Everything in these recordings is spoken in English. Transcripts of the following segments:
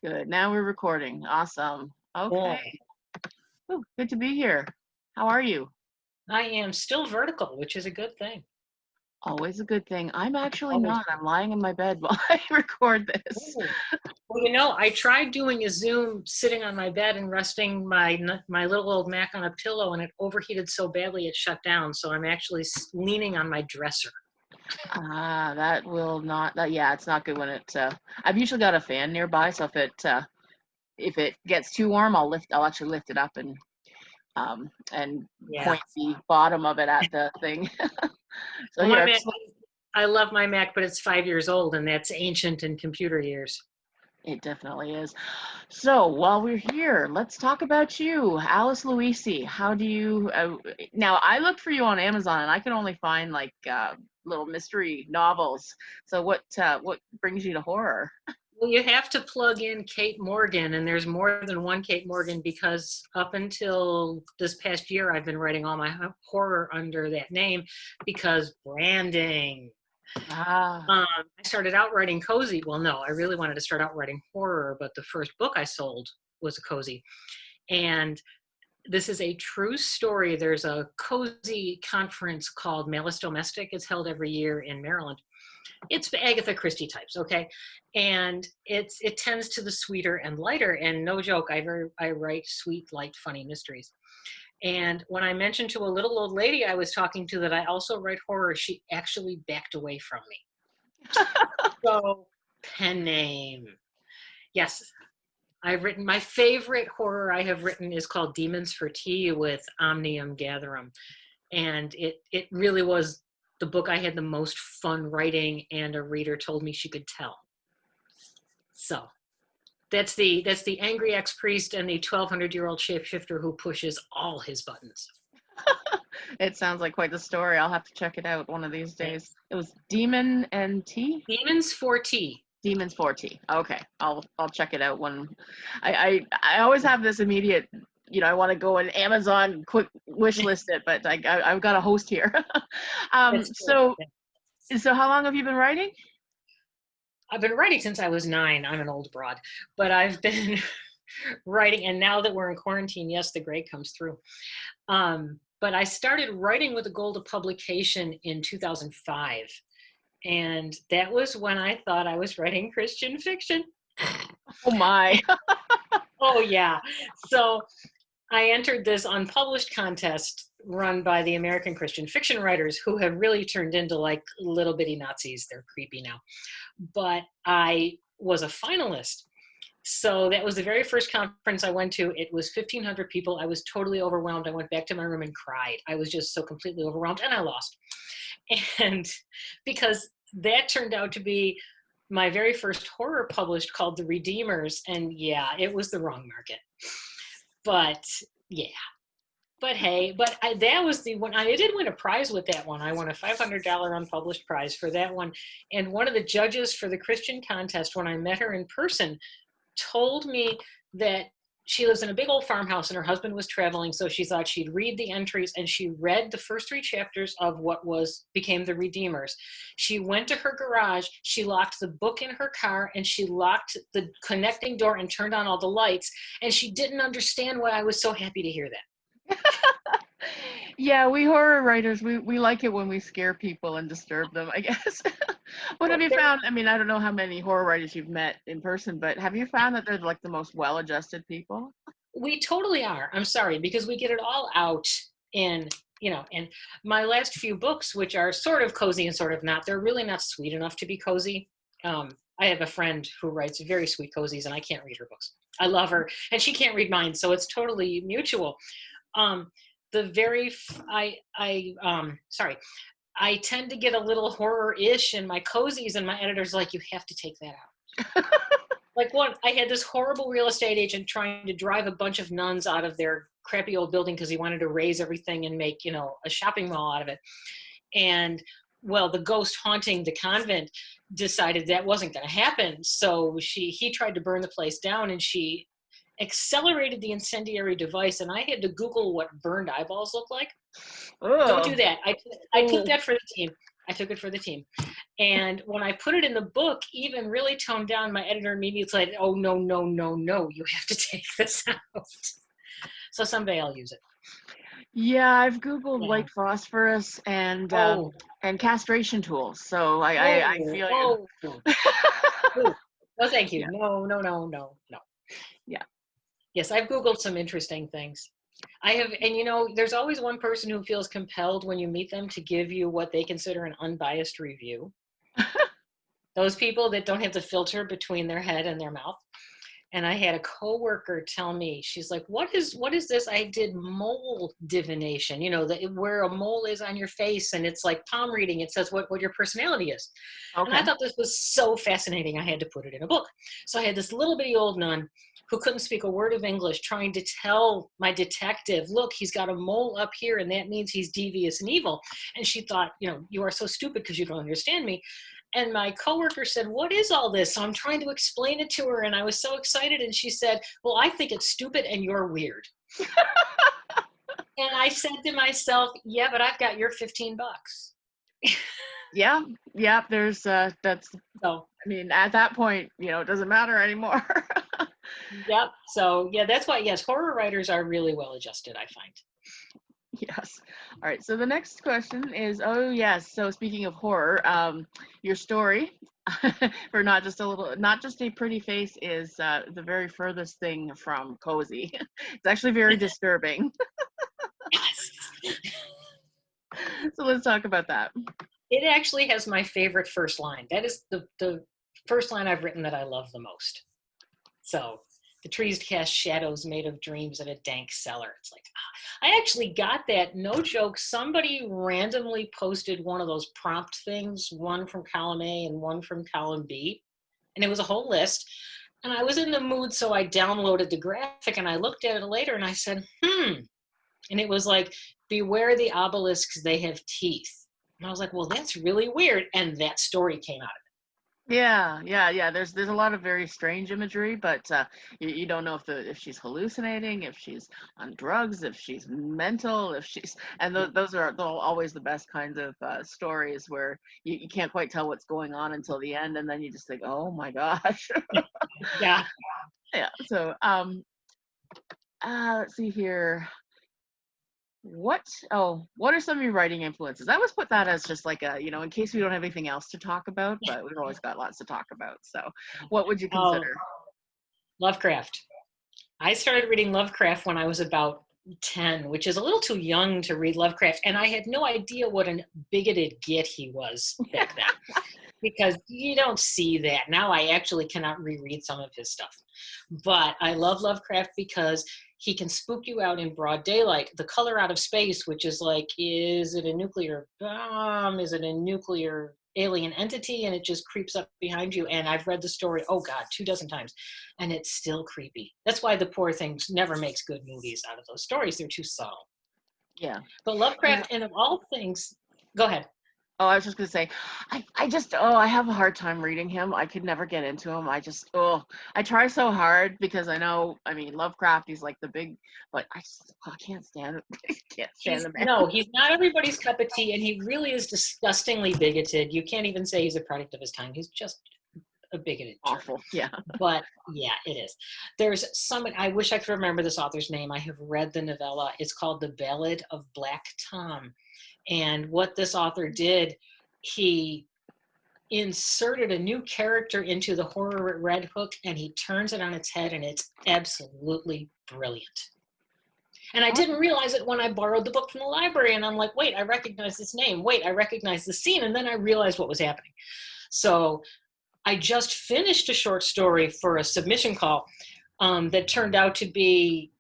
Good. Now we're recording. Awesome. Cool. Okay. Ooh, good to be here. How are you? I am still vertical, which is a good thing. Always a good thing. I'm actually Always not. good. I'm lying in my bed while I record this. Ooh. Well, I tried doing a Zoom sitting on my bed and resting my little old Mac on a pillow, and it overheated so badly it shut down. So I'm actually leaning on my dresser. That will not. Yeah, it's not good when it. I've usually got a fan nearby, so if it gets too warm, I'll actually lift it up and Yeah. point the bottom of it at the thing. So Well, here, my I've Mac, just I love my Mac, but it's 5 years old, and that's ancient in computer years. It definitely is. So while we're here, let's talk about you, Alice Loweecey. How do you? Now I looked for you on Amazon, and I can only find like little mystery novels. So what brings you to horror? Well, you have to plug in Kate Morgan, and there's more than one Kate Morgan because up until this past year, I've been writing all my horror under that name because branding. Ah, I started out writing cozy. Well, no, I really wanted to start out writing horror, but the first book I sold was a cozy. And this is a true story. There's a cozy conference called Malice Domestic. It's held every year in Maryland. It's Agatha Christie types, okay, and it tends to the sweeter and lighter. And no joke, I write sweet, light, funny mysteries. And when I mentioned to a little old lady I was talking to that I also write horror, she actually backed away from me. So pen name, yes. I've written my favorite horror I have written is called Demons for Tea with Omnium Gatherum, and it really was the book I had the most fun writing, and a reader told me she could tell. So that's the angry ex-priest and the 1200-year-old shapeshifter who pushes all his buttons. it sounds like quite the story. I'll have to check it out one of these days. It was Demon and Tea. Demons for Tea. Demons 4T. Okay, I'll check it out when I always have this immediate, I want to go on Amazon quick wish list it, but I've got a host here. That's So cool. so how long have you been writing? I've been writing since I was 9. I'm an old broad, but I've been writing, and now that we're in quarantine, yes, the gray comes through. But I started writing with a goal to publication in 2005. And that was when I thought I was writing Christian fiction. Oh my. Oh, yeah. So I entered this unpublished contest run by the American Christian fiction writers, who have really turned into like little bitty Nazis. They're creepy now. But I was a finalist. So that was the very first conference I went to. It was 1,500 people. I was totally overwhelmed. I went back to my room and cried. I was just so completely overwhelmed, and I lost. And because that turned out to be my very first horror published, called The Redeemers. And yeah, it was the wrong market. But yeah. But hey, that was the one. I did win a prize with that one. I won a $500 unpublished prize for that one. And one of the judges for the Christian contest, when I met her in person, told me that she lives in a big old farmhouse and her husband was traveling, so she thought she'd read the entries, and she read the first 3 chapters of what became The Redeemers. She went to her garage, she locked the book in her car, and she locked the connecting door and turned on all the lights, and she didn't understand why I was so happy to hear that. Yeah, we horror writers, we like it when we scare people and disturb them, I guess. What have Well, you found? I mean, I don't know how many horror writers you've met in person, but have you found that they're like the most well-adjusted people? we totally are. I'm sorry, because we get it all out in, and my last few books, which are sort of cozy and sort of not, they're really not sweet enough to be cozy. I have a friend who writes very sweet cozies, and I can't read her books. I love her, and she can't read mine, so it's totally mutual. Um, the very, sorry, I tend to get a little horror-ish in my cozies, and my editor's like, you have to take that out. Like I had this horrible real estate agent trying to drive a bunch of nuns out of their crappy old building because he wanted to raise everything and make, a shopping mall out of it. And well, the ghost haunting the convent decided that wasn't going to happen. So he tried to burn the place down, and she accelerated the incendiary device. And I had to Google what burned eyeballs look like. Don't Oh, do that. I took that for the team. I took it for the team. And when I put it in the book, even really toned down, my editor immediately said, oh, no, no, no, no, you have to take this out. So someday I'll use it. Yeah, I've Googled Yeah. white phosphorus Oh, and castration tools, so I oh, feel you. oh. Ooh. No, thank you. Yeah, No, no, no, no, no. yeah. Yes, I've Googled some interesting things. I have, and you know, there's always one person who feels compelled when you meet them to give you what they consider an unbiased review. Those people that don't have the filter between their head and their mouth. And I had a coworker tell me, she's like, what is this? I did mole divination, you know, where a mole is on your face, and it's like palm reading. It says what your personality is. And I Okay. thought this was so fascinating. I had to put it in a book. So I had this little bitty old nun who couldn't speak a word of English trying to tell my detective, look, he's got a mole up here, and that means he's devious and evil. And she thought, you know, you are so stupid because you don't understand me. And my coworker said, what is all this? So I'm trying to explain it to her, and I was so excited. And she said, well, I think it's stupid and you're weird. And I said to myself, yeah, but I've got your $15. Yeah, yeah. There's that's. So, I mean, at that point, you know, it doesn't matter anymore. yep. So, yeah, that's why, yes, horror writers are really well adjusted, I find. Yes. All right. So the next question is, oh yes. So speaking of horror, your story for not just a pretty face is the very furthest thing from cozy. It's actually very disturbing. Yes. So let's talk about that. It actually has my favorite first line. That is the first line I've written that I love the most. So, the trees cast shadows made of dreams in a dank cellar. It's like, I actually got that, no joke. Somebody randomly posted one of those prompt things, one from column A and one from column B. And it was a whole list. And I was in the mood, so I downloaded the graphic and I looked at it later and I said, And it was like, beware the obelisks, they have teeth. And I was like, well, that's really weird. And that story came out of Yeah, yeah, yeah. There's a lot of very strange imagery, but you don't know if she's hallucinating, if she's on drugs, if she's mental, if she's and it. those are always the best kinds of stories where you can't quite tell what's going on until the end, and then you just think, oh my gosh. Yeah. Yeah. So let's see here. What are some of your writing influences? I always put that as just like a, in case we don't have anything else to talk about, but we've always got lots to talk about. So what would you Oh, consider? Lovecraft. I started reading Lovecraft when I was about 10, which is a little too young to read Lovecraft. And I had no idea what a bigoted git he was back then, because you don't see that. Now I actually cannot reread some of his stuff. But I love Lovecraft because he can spook you out in broad daylight. The Color Out of Space, which is like, is it a nuclear bomb? Is it a nuclear alien entity? And it just creeps up behind you. And I've read the story, oh God, 24 times, and it's still creepy. That's why the poor thing never makes good movies out of those stories. They're too subtle. Yeah. But Yeah. Lovecraft, and of all things, go ahead. Oh, I was just gonna say, I just, I have a hard time reading him. I could never get into him. I try so hard because I know, I mean, Lovecraft, he's like the big, but I can't stand it. I can't stand He's the man. no, he's not everybody's cup of tea, and he really is disgustingly bigoted. You can't even say he's a product of his time. He's just a bigoted jerk. Awful. Yeah. But yeah, it is. There's some, I wish I could remember this author's name. I have read the novella. It's called The Ballad of Black Tom. And what this author did, he inserted a new character into the horror at Red Hook, and he turns it on its head, and it's absolutely brilliant. And I didn't realize it when I borrowed the book from the library. And I'm like, wait, I recognize this name. Wait, I recognize the scene. And then I realized what was happening. So I just finished a short story for a submission call that turned out to be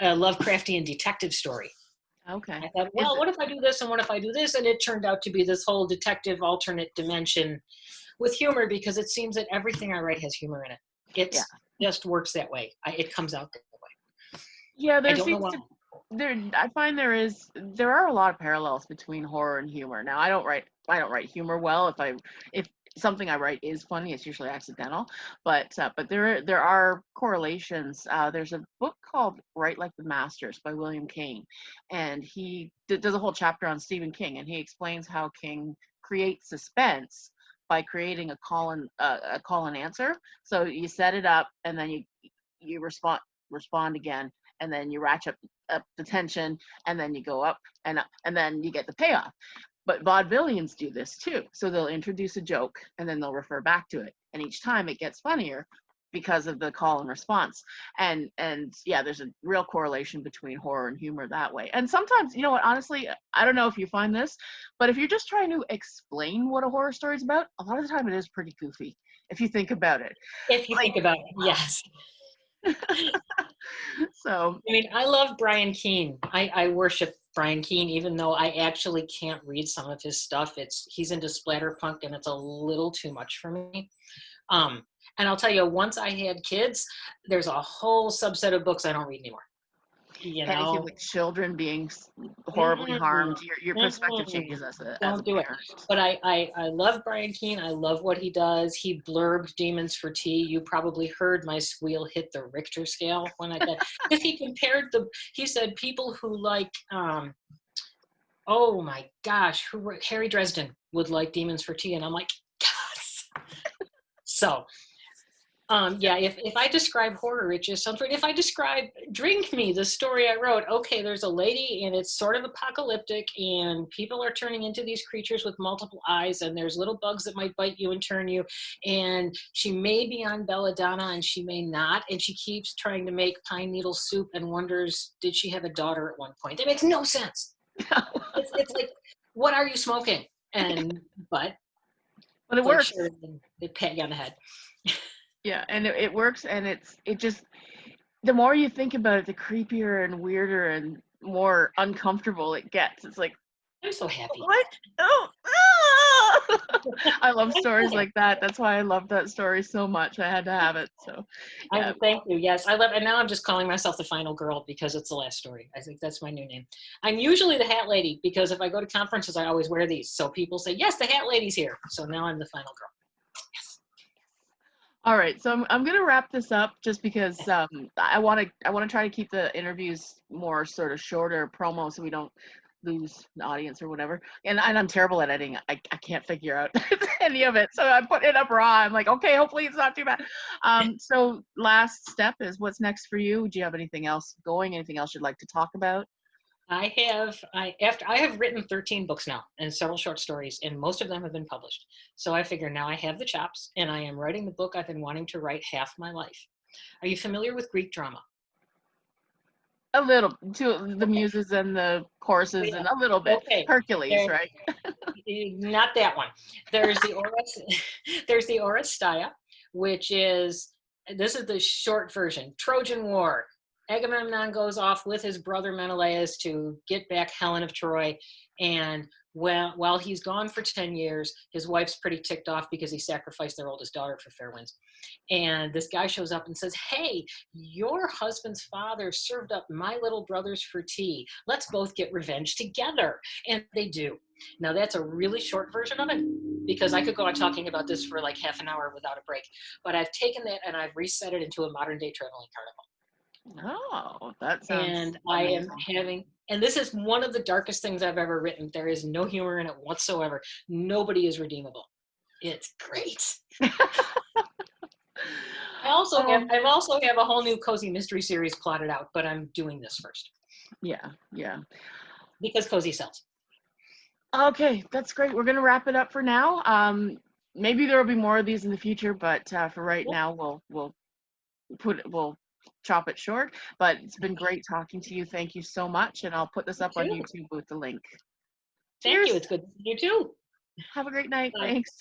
a Lovecraftian detective story. Okay. I thought, Is well, it? what if I do this and what if I do this? And it turned out to be this whole detective alternate dimension with humor, because it seems that everything I write has humor in it. It Yeah. just works that way. It comes out that way. Yeah, I there don't know seems why. to I find there are a lot of parallels between horror and humor. Now, I don't write humor well. If something I write is funny, it's usually accidental. But there are correlations. There's a book called Write Like the Masters by William King, and he does a whole chapter on Stephen King, and he explains how King create suspense by creating a call and answer. So you set it up, and then you respond again, and then you ratchet up the tension, and then you go up, and then you get the payoff. But vaudevillians do this too. So they'll introduce a joke, and then they'll refer back to it, and each time it gets funnier because of the call and response. And yeah, there's a real correlation between horror and humor that way. And sometimes, you know what, honestly, I don't know if you find this, but if you're just trying to explain what a horror story is about, a lot of the time it is pretty goofy if you think about it. If you think about it, yes. So I mean, I love Brian Keene. I worship Brian Keene, even though I actually can't read some of his stuff. He's into splatterpunk, and it's a little too much for me. And I'll tell you, once I had kids, there's a whole subset of books I don't read anymore. You anything know, with children being horribly harmed, your perspective mm-mm. changes as a Don't do it. parent. But I love Brian Keene. I love what he does. He blurbed Demons for Tea. You probably heard my squeal hit the Richter scale when I did. Because he compared he said people who like, oh my gosh, Harry Dresden would like Demons for Tea. And I'm like, yes. So, yeah, if I describe horror, it just sounds right. If I describe Drink Me, the story I wrote, okay, there's a lady and it's sort of apocalyptic and people are turning into these creatures with multiple eyes and there's little bugs that might bite you and turn you. And she may be on belladonna and she may not. And she keeps trying to make pine needle soup and wonders, did she have a daughter at one point? It makes no sense. It's like, what are you smoking? But it works. Sure, they pat you on the head. Yeah, and it works, and it just, the more you think about it, the creepier and weirder and more uncomfortable it gets. It's like, I'm so happy. what? Oh, ah! I love stories like that. That's why I love that story so much. I had to have it. So, yeah. Thank you. Yes, I love, and now I'm just calling myself the final girl because it's the last story. I think that's my new name. I'm usually the hat lady because if I go to conferences, I always wear these. So people say, yes, the hat lady's here. So now I'm the final girl. Yes. All right, so I'm gonna wrap this up just because I want to try to keep the interviews more sort of shorter promo so we don't lose the audience or whatever. And I'm terrible at editing. I can't figure out any of it, so I put it up raw. I'm like, okay, hopefully it's not too bad. So last step is, what's next for you? Do you have anything else going? Anything else you'd like to talk about? I have written 13 books now and several short stories, and most of them have been published. So I figure now I have the chops, and I am writing the book I've been wanting to write half my life. Are you familiar with Greek drama? A little, to the muses and the choruses, and a little bit. Okay. Hercules, right? Not that one. There's the there's the Oresteia, which is, this is the short version. Trojan War. Agamemnon goes off with his brother Menelaus to get back Helen of Troy. And while he's gone for 10 years, his wife's pretty ticked off because he sacrificed their oldest daughter for fair winds. And this guy shows up and says, hey, your husband's father served up my little brothers for tea. Let's both get revenge together. And they do. Now, that's a really short version of it because I could go on talking about this for like half an hour without a break. But I've taken that and I've reset it into a modern day traveling carnival. Oh, that sounds And amazing. I am having, and this is one of the darkest things I've ever written. There is no humor in it whatsoever. Nobody is redeemable. It's great. I also have a whole new cozy mystery series plotted out, but I'm doing this first. Yeah. Because cozy sells. Okay, that's great. We're gonna wrap it up for now. Maybe there will be more of these in the future, but for right now, we'll chop it short. But it's been great talking to you. Thank you so much, and I'll put this up on YouTube with the link. Thank you. It's good to see you too. Have a great night. Bye. Thanks.